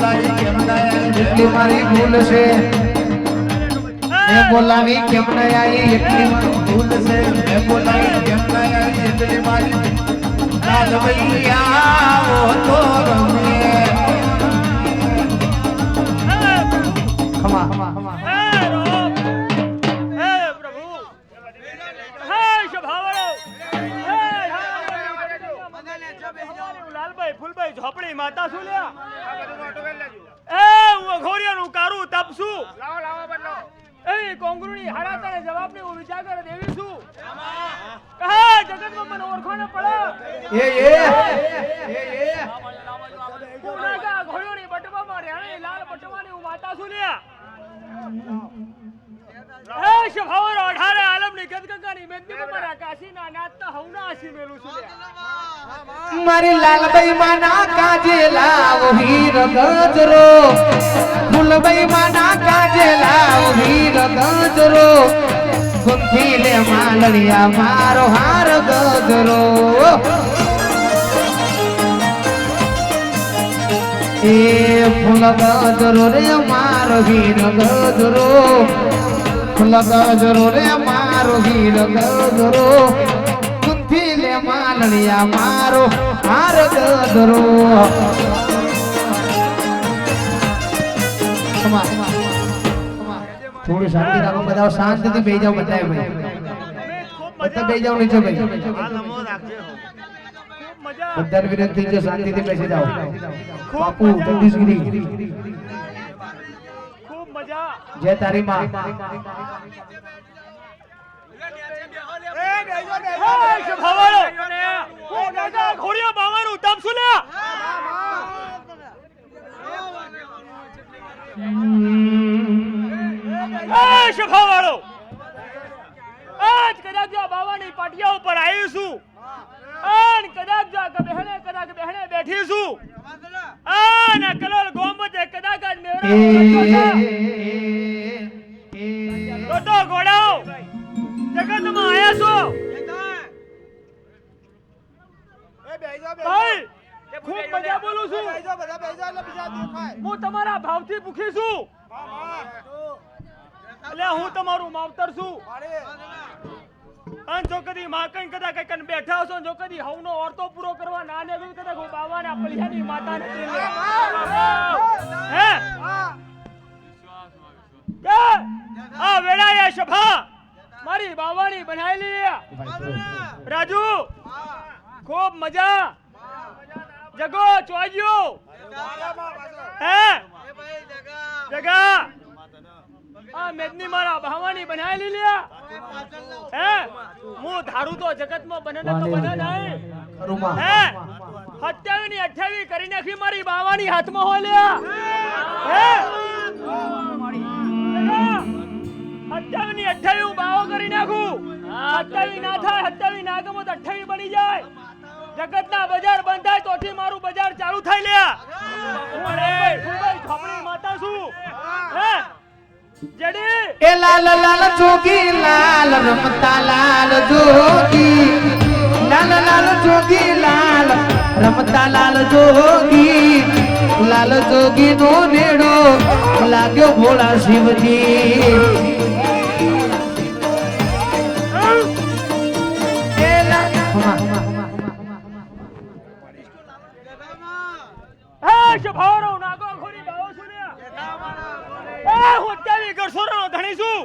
એટલી મારી ભૂલ છે એ બોલાવી કેમ ન આવી એટલી મારી ભૂલ છે એ બોલાવી કેમ ન આવી એટલી મારી લાલ ભૈયા તો રમે ખમા ઝોપડી માતા શું લ્યા એ હું ઘોડિયાનું કારું તપસું લાવો લાવો બદલો એ કોંગરુણી હાડા તારે જવાબ ને હું વિચાર કરે દેવી છું કહા જગતમાં મને ઓળખો ન પડે ઉનાગા ઘોડિયાની બટવામાં રેણી લાલ બટવાની હું માતા છું લ્યા એ શભાવરો 18 આલમની ગદગંગાની મેદની મારા કાશીના નાતના હવના આસી મેલું છું લ્યા મારી લાલબાઈ માના કાજે લાવ વીર ગજરો ફૂલબાઈ માના કાજે લાવ વીર ગજરો ગુંથી લે માલડિયા મારો હાર ગજરો એ ફૂલ ગજરો રે મારો વીર ગજરો ફૂલ ગજરો રે મારો વીર ગજરો માલડિયા મારો હાર ગજરો થોડી શાંતિ રાખો બધા શાંતિથી બેસી જાઓ બધા બેસી જાઓ નીચે બધા વિનંતી છે શાંતિથી બેસી જાઓ બાપુ જગદીશગીરી ખૂબ મજા જય તારી માં ઘોડિયા બાવાનું તપ શું લ્યા શભાવાળો આજ કદાચ જો બાવાની પાટિયા ઉપર આવી છું અને કદાચ જો બહેને બેઠી છું અને કલોલ ગોમતે કદાચ આજ મેરો તો ઘોડાઓ જગતમાં આયા છો ભાઈ ખૂબ મજા બોલું છું હું તમારા ભાવથી ભૂખી છું એટલે હું તમારું માવતર છું અને જો કદી માકણ કદા કઈ બેઠા છો જો કદી હવનો ઓરતો પૂરો કરવા ના ને કદા હું બાવાને પલિયાની માતાને હે કે આ વેળાએ સભા મારી બાવાની બનાવેલી રાજુ ખૂબ મજા જગો ચોજ્યો હે જગા આ મેદની મારા ભાવાની બનાવેલી લ્યા હે હું ધારું તો જગતમાં બને તો બને નહીં હે 27 ની 28 કરી નાખી મારી બાવાની હાથમાં હો લ્યા હે 27 ની 28 હું બાવો કરી નાખું 27 ના થાય 27 ના ગમો તો 28 બની જાય જગતના બજાર બંધ થાય તોથી મારું બજાર ચાલુ થાય લ્યા ઝોપડી માતા છું હે જડી એ લાલ લાલ જોગી લાલ રમતા લાલ જોગી લાલ લાલ જોગી લાલ રમતા લાલ જોગી નો નેડો લાગ્યો ભોળા શિવજી શભારો નાગો ખોરી બાવો સુન્યા હું અત્યારે ગરસોરનો ધણી છું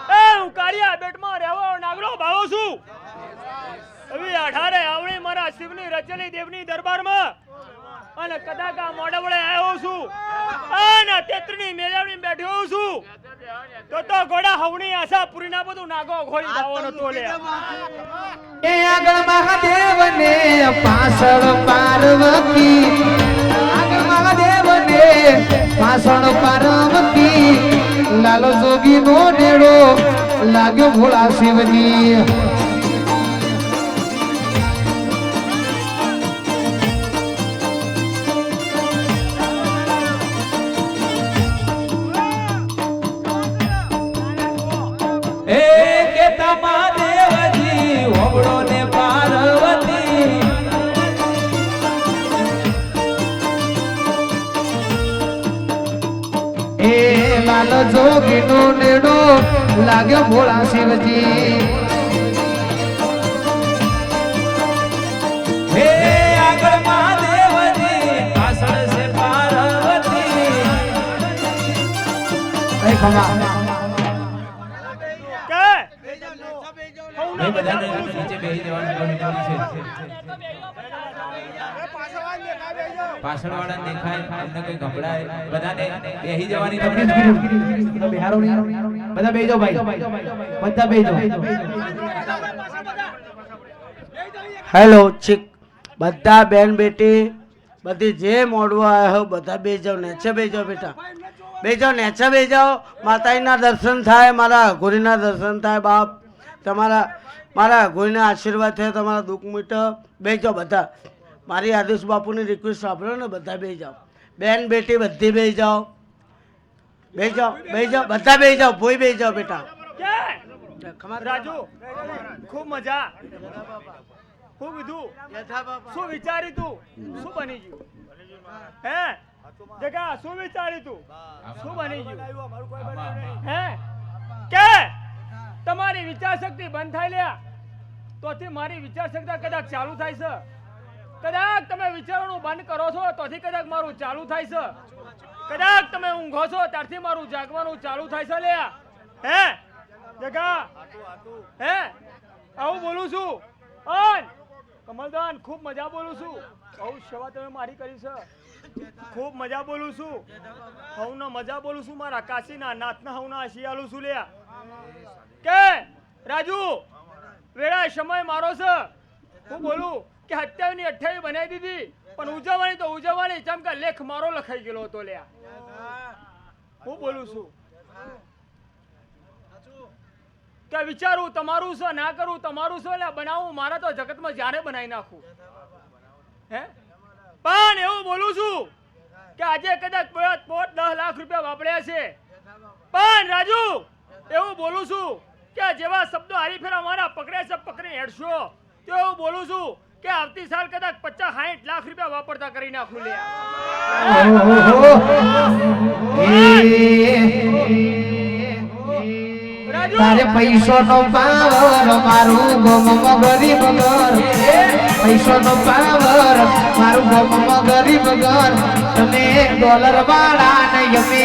હું કારિયા બેટમાં રહેવા નાગરો બાવો છું હવે 18 આવણી મારા શિવની રચેલી દેવની દરબારમાં અને કદાકા મોડવળે આવ્યો છું અને તેત્રની મેળવણી બેઠો છું તો ગોડા હવણી આશા પૂરી ના બધું નાગો ખોરી બાવોનો તોલે એ આગળ મહાદેવ ને પાછળ પાર્વતી આગળ મહાદેવ ને પાછળ પાર્વતી લાલો જોગી નો નેડો લાગ્યો ભોળા શિવજી એ લાલ જોગીનો નેડો લાગ્યો ભોળા શિવજી હે આગળ મહાદેવજી પાછળ છે પાર્વતી એ ખમા કે ભાઈ બધાને નીચે બેસી જવાની વિનંતી છે પાછળ વાળા દેખાય એમને કઈ ગભરાય બધાને બેસી જવાની બિહારો બધા બેહી જાઓ ભાઈ બધા બેહી જાઓ હેલો ચીક બધા બેન બેટી બધી જે મોડવા આવ્યા હો બધા બે જાઓ નેચે બે જાઓ બેટા બે જાઓ નેચે બે જાઓ માતાજીના દર્શન થાય મારા અઘોરીના દર્શન થાય બાપ તમારા મારા અઘોરીના આશીર્વાદ થાય તમારા દુઃખ મીટો બે જાઓ બધા મારી આદેશ બાપુની રિક્વેસ્ટ સાંભળો ને બધા બે જાઓ બેન બેટી બધી બે જાઓ બધા બે જાઓ ભોય બે જાઓ બેટા કે રાજુ ખૂબ મજા ખૂબ કીધું શું વિચારી તું શું બની ગયું હે જગા શું વિચારી તું શું બની ગયું હે કે તમારી વિચાર શક્તિ બંધ થાય લ્યા તોથી મારી વિચાર શક્તિ કદાચ ચાલુ થાય છે કદાચ તમે વિચારવાનું બંધ કરો છો તોથી કદાચ મારું ચાલુ થાય છે કદાચ તમે ઊંઘો છો ત્યારથી મારું જાગવાનું ચાલુ થાય છે લ્યા હે જગા હે આવું બોલું છું અન કમલદાન ખૂબ મજા બોલું છું બહુ સેવા તમે મારી કરી છે ખૂબ મજા બોલું છું હવનો મજા બોલું છું મારા કાશીના નાથના હવના શિયાલું છું લ્યા કે રાજુ વેળા સમય મારો છે હું બોલું કે 27 ની 28 બનાવી દીધી પણ ઉજવવાની તો ઉજવવાની ચમકા લેખ મારો લખાઈ ગયેલો હતો લ્યા હું બોલું છું કે વિચારું તમારું છે ના કરું તમારું છે લ્યા બનાવું મારા તો જગતમાં જાણે બનાવી નાખું હે પણ એવું બોલું છું કે આજે કદાચ 10 લાખ રૂપિયા વાપર્યા છે પણ રાજુ એવું બોલું છું કે જેવા શબ્દો હારી ફેરા મારા પકડે છે પકડી હેડશો તો એવું બોલું છું કે આવતી સાલ કદાચ 50-60 લાખ રૂપિયા વાપરતા કરી નાખું લે તારે પૈસો નો પાવર મારું ગોમમાં ગરીબ ઘર પૈસો નો પાવર મારું ગોમમાં ગરીબ ઘર તમે ડોલર વાળા ને અમે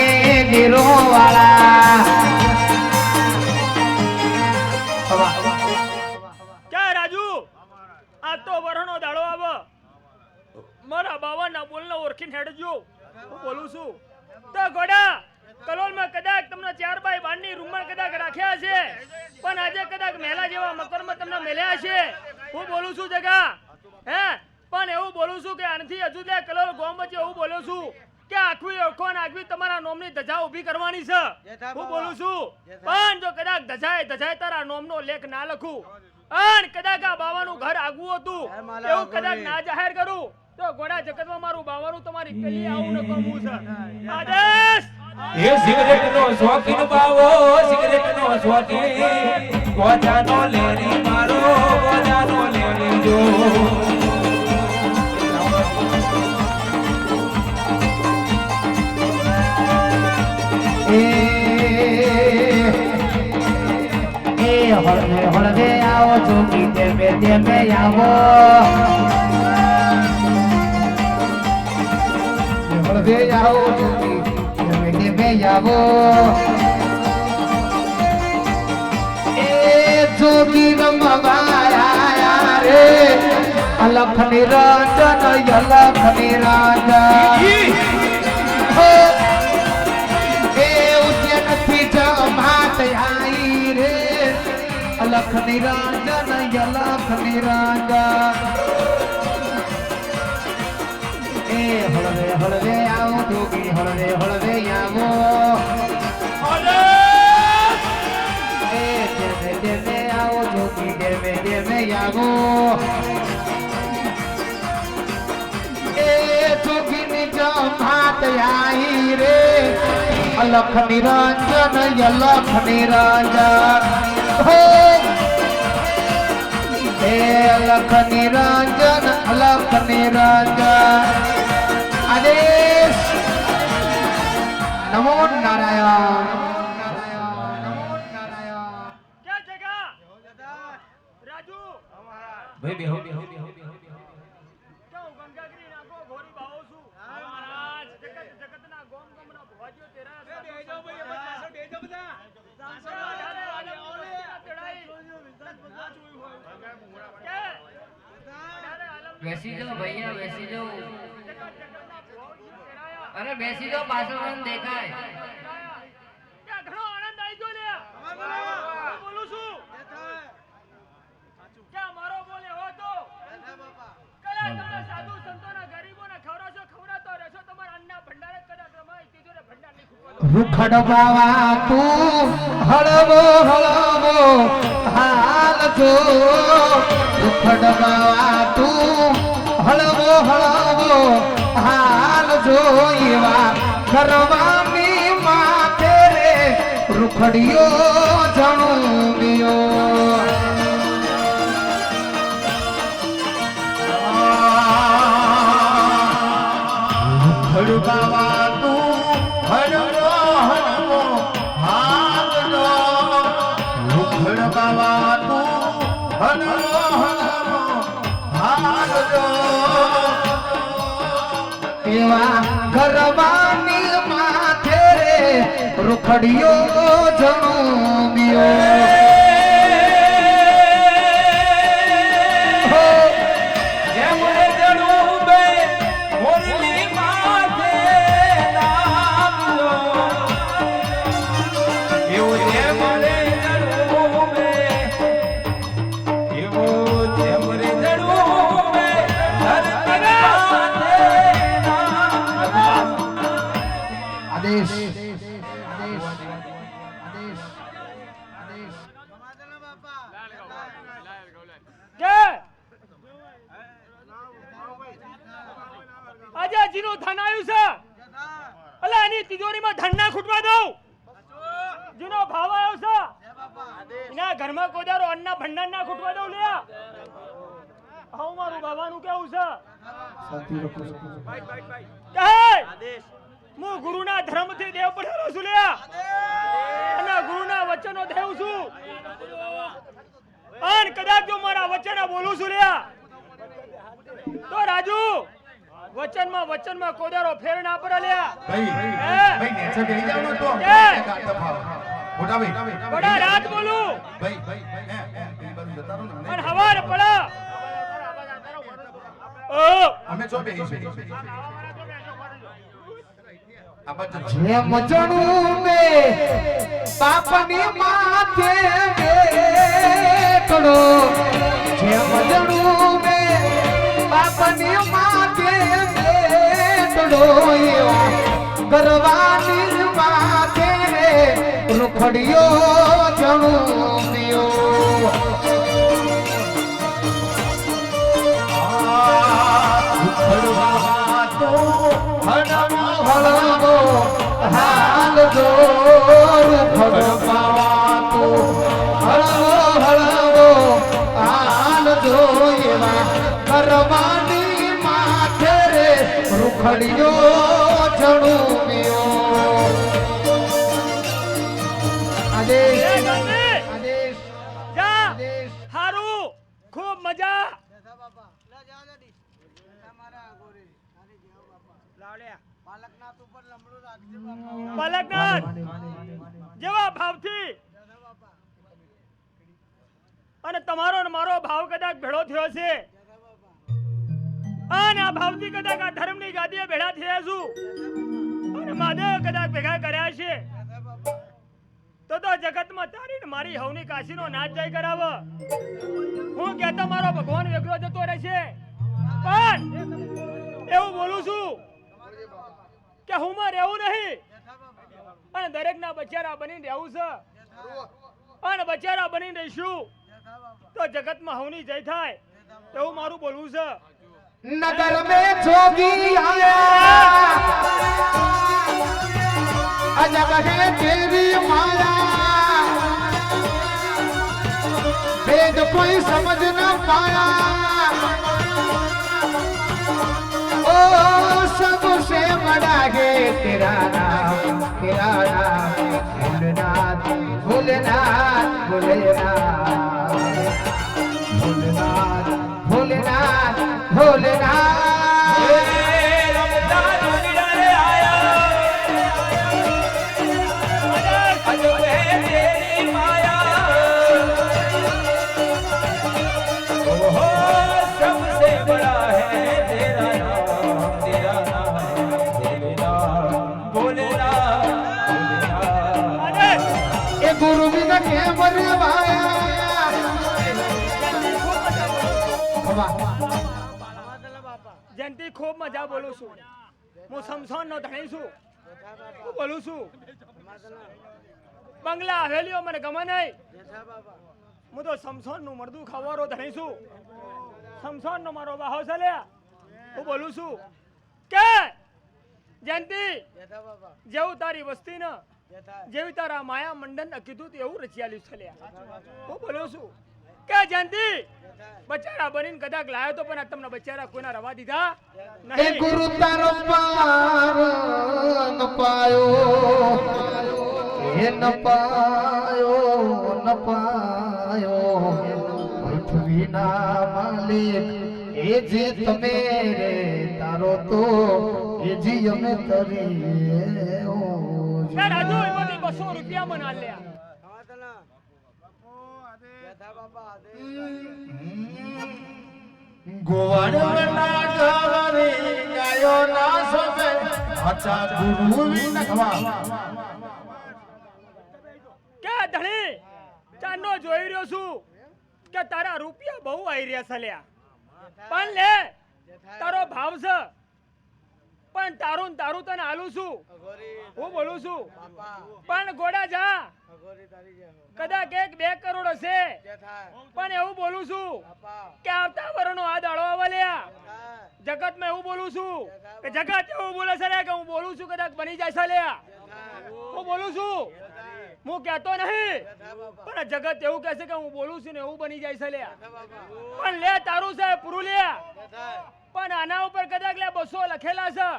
નીરો વાળા ક્યાં રાજુ આ તો વરણો દાડો આવે મારા બાવાના બોલને ઓળખીને હેડજો હું બોલું છું તો ગોડા કલોલમાં કદાચ તમને 4x12 ની રૂમમાં કદાચ રાખ્યા છે પણ આજે કદાચ મેલા જેવા મકરમાં તમને મેલ્યા છે હું બોલું છું જગા હે પણ એવું બોલું છું કે આનથી હજુ લે કલોલ ગોમ વચ્ચે એવું બોલું છું કે આખવી ઓખો ને આગવી તમારા નોમની ધજા ઊભી કરવાની છે હું બોલું છું પણ જો કદાચ ધજાય તારા નોમનો લેખ ના લખું અને કદાચ આ બાવાનું ઘર આગવું હતું એવું કદાચ ના જાહેર કરું તો ગોડા જગતમાં મારું બાવાનું તમારી કલી આવું ન કમવું છે આદેશ એ સિગરેટ નો શોખીન બાવો સિગરેટ નો શોખીન ગોજાનો લેરી મારો ગોજાનો લેરી જો હળવે આવો ચોકી તેમે તેમે આવો હળવે આવો ચોકી તેમે તેમે આવો એ ચોકી રમવાયા રે અલખ નિરંજન અલખ નિરંજન એ ઉદ્યાન થી જમાત આઈ રે અલખ નિરંજન અલખ નિરંજન એ હળવે હળવે આવો જોગી હળવે હળવે આવો એ દેવે દેવે આવો જોગી દેવે દેવે આવો એ જોગી ની જમાત આઈ રે અલખ નિરંજન અલખ નિરંજન હો એ અલખ નિરંજન અલખ નિરંજન આદેશ નમો નમો નારાયણ ક્યાં જગા રાજુ ભાઈ બેહો ક્યાં ગંગાગરી નાખો ઘોડી બાવો છું મહારાજ જગતના ગોમ ગમના ભોજ્યો તેરા બેજો ભાઈ પાછળ બેજો બધા બેસી જાઓ ભૈયા બેસી જાઓ અરે બેસી જાઓ પાછળ મને દેખાય ક્યાં ઘણો આનંદ આવી ગયો લે હું બોલું છું ક્યાં મારો બોલે હો તો કલા તમે સાધુ સંતોના ગરીબોના ખવડાવતો રહેશો તમારા અન્ના ભંડારે કદાચ તમારી તિજોરી ભંડાર નહીં ખૂટવાનો રૂખડ બાવા તું હળવો હળવો હાલ જો રૂખડ બાવા તું હળવો હળવો હાલ જો એવા કરવાની માથે રે રૂખડીઓ જણુમ્યો રૂખડ બાવા તું હળવો હળવો હાલ જો રૂખડ બાવા તું હળવો હળવો હાલ જો એવા ગરબાની માથે રે રૂખડીઓ જણુમ્યો આદેશ કે આજે જીનું ધન આવ્યું છે અલા એની તિજોરીમાં ધન ના ખૂટવા દઉં જીનો ભાવ આવ્યો છે એના ઘરમાં કોદારો અન્ના ભંડાર ના ખૂટવા દઉં લે હું મારું બાબાનું કેવું છે કહે હું ગુરુના ધર્મથી દેવ પડેલો છું લે અને ગુરુના વચનો દેવ છું અને કદાચ જો મારા વચન બોલું છું લે તો રાજુ વચનમાં કોદારો ફેર ના પડે લે ભાઈ નેચર બેહી જાવ તો કે? મોટા ભાઈ બડા રાત બોલું ભાઈ એ બાજુ જતા રહો ને અને હવારે પડે ઓ અમે જો બેહી છે જેમ જણું મે બાપની માથે બેઠડો જેમ જણું મે બાપની માથે બેઠડો એવા કરવાની માથે રે રૂખડીઓ જણુમ્યો રૂખડવા તો હળવો હળવો હાલ જો રૂખડવા તો હળવો હળવો હાલ જો એવા કરવાની માથે રે રૂખડીઓ જણુમ્યો આદેશ એ ગાંધી આદેશ જા આદેશ હારું ખૂબ મજા બાલકનાથ જેવા ભાવથી અને તમારો ને મારો ભાવ કદાચ ભેળો થયો છે અને આ ભાવથી કદાચ આ ધર્મની ગાદીએ ભેળા થયા છું અને મહાદેવ કદાચ ભેગા કર્યા છે તો જગતમાં તારી ને મારી હવની કાશીનો નાચ જય કરાવ હું કહેતો મારો ભગવાન વેગરો જતો રહેશે પણ એવું બોલું છું કે હું માં રહેવું નહીં અને દરેકના બચારા બનીને રહેવું છે અને બચારા બનીને રહીશું તો જગતમાં હવની જય થાય એવું મારું બોલવું છે नगर में जोगी आया अजब है तेरी माया भेद कोई समझ न पाया ओ सबसे बड़ा है तेरा नाम भोलेनाथ भोलेनाथ भोलेनाथ भोलेनाथ भोलेनाथ भोलेनाथ रमजान उजड़े आया अजब है तेरी माया ओहो सबसे बड़ा है तेरा नाम भोलेनाथ भोलेनाथ ए गुरु बिना के बनवाया જયંતિ ખૂબ મજા બોલું છું હું સમસોન નો ધણી છું હું બોલું છું બંગલા હવેલીઓ મને ગમે નહીં હું તો સમસોન નું મરદું ખાવારો ધણી છું સમસોન નો મારો બાહો છે લ્યા હું બોલું છું કે જયંતિ જેવું તારી વસ્તી ને જેવી તારા માયા મંડન કીધું એવું રચિયાલ્યું છે લ્યા હું બોલું છું કે જયંતિ બચારા બનીને કદાચ લાયો તો પણ આ તમને બચારા કોઈના રવા દીધા ए નહીં गुरु तारो पार न पायो ए न पायो न पायो पृथ्वी ना मालिक ए जे तमे रे तारो तो ए जी અમે તરી કે રાજુ એમાંથી 200 રૂપિયા મના લ્યા ગોવાડ ના ગાવે ગાયો ના સોવે અચા ગુરુ વિના ખવા કે ધણી ચાનો જોઈ રહ્યો છું કે તારા રૂપિયા બહુ આવી રહ્યા છે લ્યા પણ લે તારો ભાવ છે પણ તારું ને તારું તને આલું છું હું બોલું છું પણ ગોડા જા કદાચ 1-2 કરોડ હશે પણ એવું બોલું છું કે આવતા વર્ષનો આ દાડો આવે લ્યા જગતમાં એવું બોલું છું કે જગત એવું બોલે છે લ્યા કે હું બોલું છું કદાચ બની જાય છે લ્યા હું બોલું છું હું કહેતો નહીં પણ જગત એવું કહે છે કે હું બોલું છું ને એવું બની જાય છે લ્યા પણ લે તારું છે પૂરું લ્યા પણ આના ઉપર કદાચ લે 200 લખેલા છે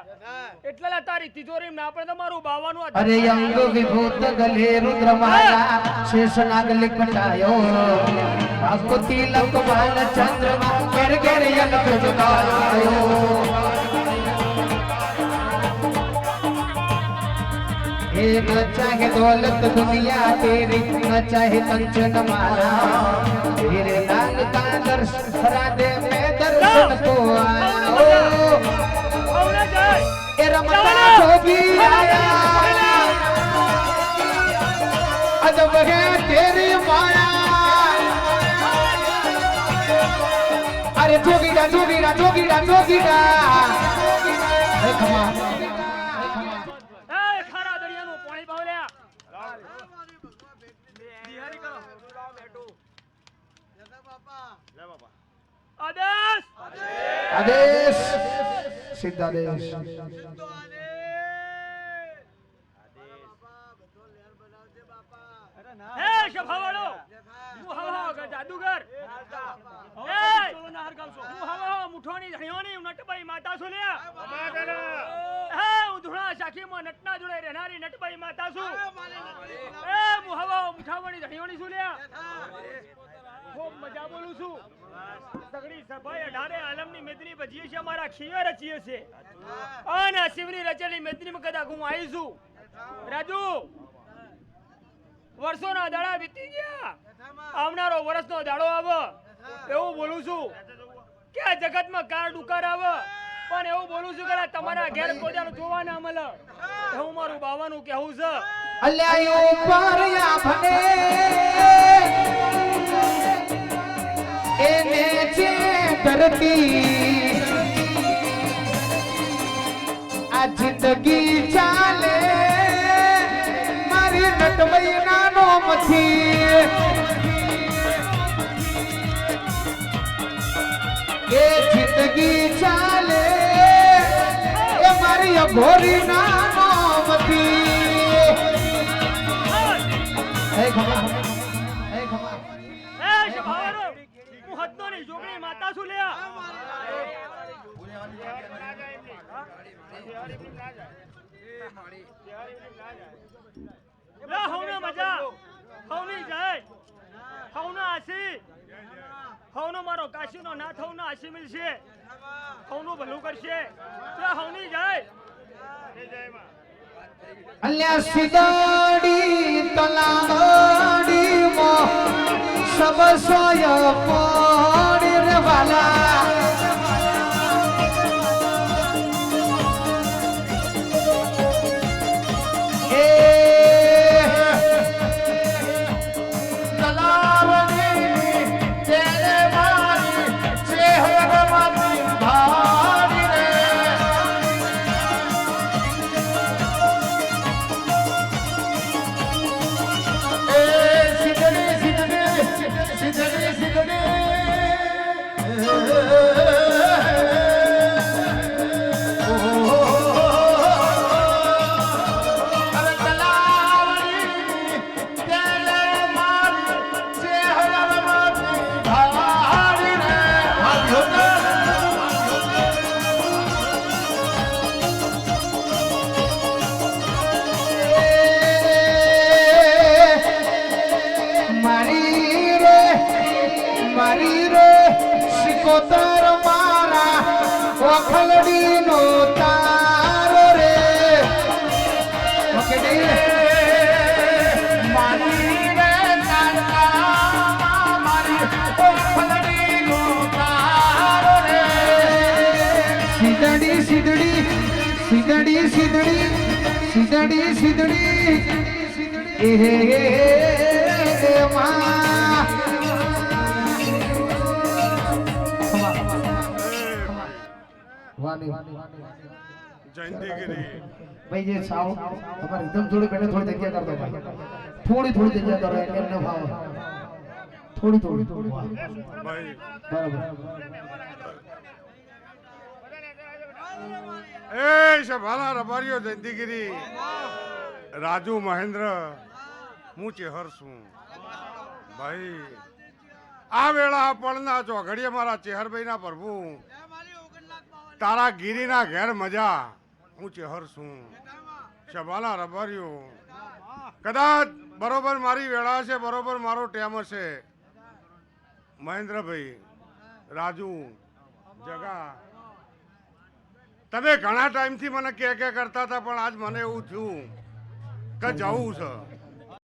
એટલે લે તારી તિજોરી ના પણ તમારું બાવાનું अरे अंग विभूत गले रुद्रमाला शेषनाग लिपटायो आपको तिलक बाल चंद्रमा गिर गिर यंत्र जुगायो न चाहे दौलत दुनिया तेरी न चाहे कंचन माला तेरे लाल का दर्शन करा दे मैं दर्शन को आया આવને જાય ए रमता जोगी आया अजब है तेरी माया अरे जोगीरा जोगीरा जोगीरा जोगीरा ए खमा એ ખારા દરિયાનું પાણી પાવલ્યા બિહારી કરો આદેશ आदेश सिद्धादेश હે શભાવાળો હું હવા જાદુગર એ હું હવા મુઠોની ધણીઓની નટબાઈ માતા છું લ્યા હે હું ધુણા શાખીમાં નટના જોડે રહેનારી નટબાઈ માતા છું એ હું હવા મુઠાવણી ધણીઓની છું લ્યા ખૂબ મજા બોલું છું સગડી સભાએ 18 આલમની મેદની ભજીએ છે અમારા ખીવે રચીએ છે અને શિવની રચેલી મેદનીમાં કદાચ હું આવી છું રાજુ વર્ષોના દાડા વીતી ગયા આવનારો વર્ષનો દાડો આવે એવું બોલું છું કે આ જગતમાં કાર ડુકાર આવે પણ એવું બોલું છું કે તમારા ઘેર કોદાનું જોવા ના મળે એવું મારું બાવાનું કહેવું છે અલ્યા ઉપર યા ભને એને જે ધરતી આ જિંદગી ચાલે મારી નટમઈ નાનો મથી એ જિંદગી ચાલે એ મારી અઘોરી નાનો મથી હે ખમા હે ખમા એ શભાવાળો હું હદનોની જોગણી માતા છું લ્યા લે હવને મજા હવની જાય હવનો આશી હવનો મારો કાશીનો નાથ હવનો આશી મિલશે હવનું ભલું કરશે લે હવની જાય અલ્યા સિદાડી તલાડી મો સબ સોય પડી રે વાલા એ તલાવડી તેરે મારી ચહેરામાંથી ભાડી રે મારી રે શિકોતર મારા ઓખલડી નો તારો રે મારી રે મારી ઓખલડી નો તારો રે સીધડી સીધડી સીધડી સીધડી સીધડી સીધડી એ મા ભાઈ જે સાવ તમારે એકદમ થોડી પહેલા થોડી જગ્યા કરતો ભાઈ થોડી જગ્યા કરો એટલે એમને ભાવ થોડી ભાઈ બરાબર એ શભાલા રબારીઓ જયંતિગીરી રાજુ મહેન્દ્ર હું ચેહર છું ભાઈ આ વેળા પણના ચોઘડીએ મારા ચેહરભાઈના પ્રભુ તારા ગીરીના ઘેર મજા હું ચેહર છું શબાલા રબારીઓ કદાચ બરોબર મારી વેળા છે બરોબર મારો ટેમ હશે મહેન્દ્રભાઈ રાજુ જગા તમે ઘણા ટાઈમથી મને કે કરતા હતા પણ આજ મને એવું થયું કે જવું છે